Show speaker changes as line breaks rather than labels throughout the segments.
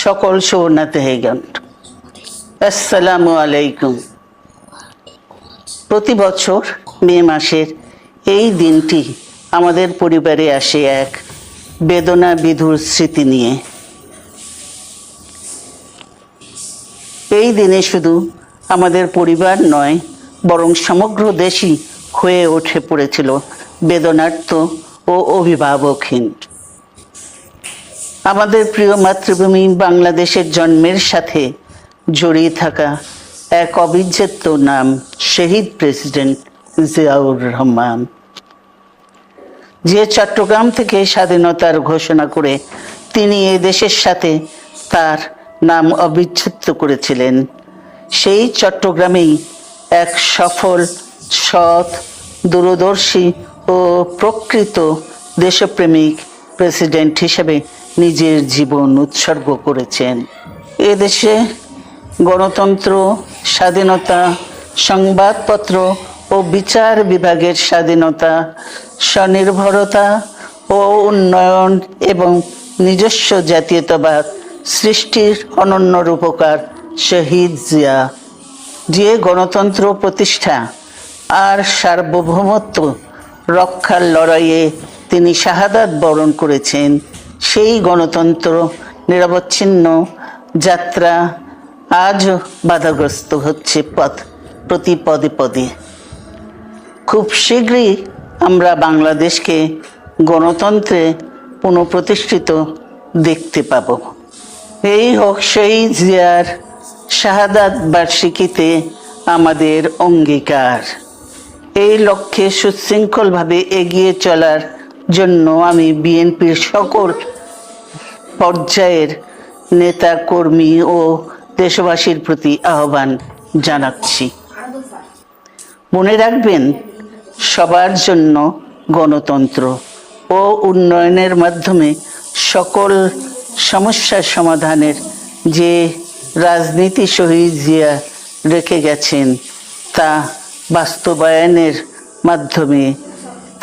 সকল শরণার্থীগণ, আসসালামু আলাইকুম। প্রতি বছর মে মাসের এই দিনটি আমাদের পরিবারে আসে এক বেদনা বিধুর স্মৃতি নিয়ে। এই দিনে শুধু আমাদের পরিবার নয়, বরং সমগ্র দেশই হয়ে উঠে পড়েছিল বেদনার্ত ও অভিভাবকহীন। আমাদের প্রিয় মাতৃভূমি বাংলাদেশের জন্মের সাথে জড়িয়ে থাকা এক অবিচ্ছেদ্য নাম শহীদ প্রেসিডেন্ট জিয়াউর রহমান, যে চট্টগ্রাম থেকে স্বাধীনতার ঘোষণা করে তিনি এ দেশের সাথে তার নাম অবিচ্ছেদ্য করেছিলেন। সেই চট্টগ্রামেই এক সফল, সৎ, দূরদর্শী ও প্রকৃত দেশপ্রেমিক প্রেসিডেন্ট হিসেবে নিজের জীবন উৎসর্গ করেছেন। এদেশে গণতন্ত্র, স্বাধীনতা, সংবাদপত্র ও বিচার বিভাগের স্বাধীনতা, স্বনির্ভরতা ও উন্নয়ন এবং নিজস্ব জাতীয়তাবাদ সৃষ্টির অনন্য রূপকার শহীদ জিয়া, যে গণতন্ত্র প্রতিষ্ঠা আর সার্বভৌমত্ব রক্ষার লড়াইয়ে তিনি শাহাদাত বরণ করেছেন, সেই গণতন্ত্র নিরবচ্ছিন্ন যাত্রা আজও বাধাগ্রস্ত হচ্ছে প্রতি পদে পদে। খুব শীঘ্রই আমরা বাংলাদেশকে গণতন্ত্রে পুনঃপ্রতিষ্ঠিত দেখতে পাব। এই হোক শহীদ জিয়ার শাহাদাত বার্ষিকীতে আমাদের অঙ্গীকার। এই লক্ষ্যে সুশৃঙ্খলভাবে এগিয়ে চলার জন্য আমি বিএনপির সকল পর্যায়ের নেতা কর্মী ও দেশবাসীর প্রতি আহ্বান জানাচ্ছি। মনে রাখবেন, সবার জন্য গণতন্ত্র ও উন্নয়নের মাধ্যমে সকল সমস্যার সমাধানের যে রাজনীতি শহীদ জিয়া রেখে গেছেন, তা বাস্তবায়নের মাধ্যমে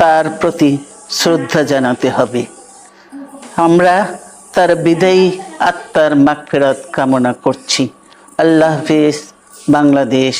তার প্রতি শ্রদ্ধা জানাতে হবে। আমরা তার বিদায়ী আত্মার মাগফিরাত কামনা করছি। আল্লাহ হাফেজ। বাংলাদেশ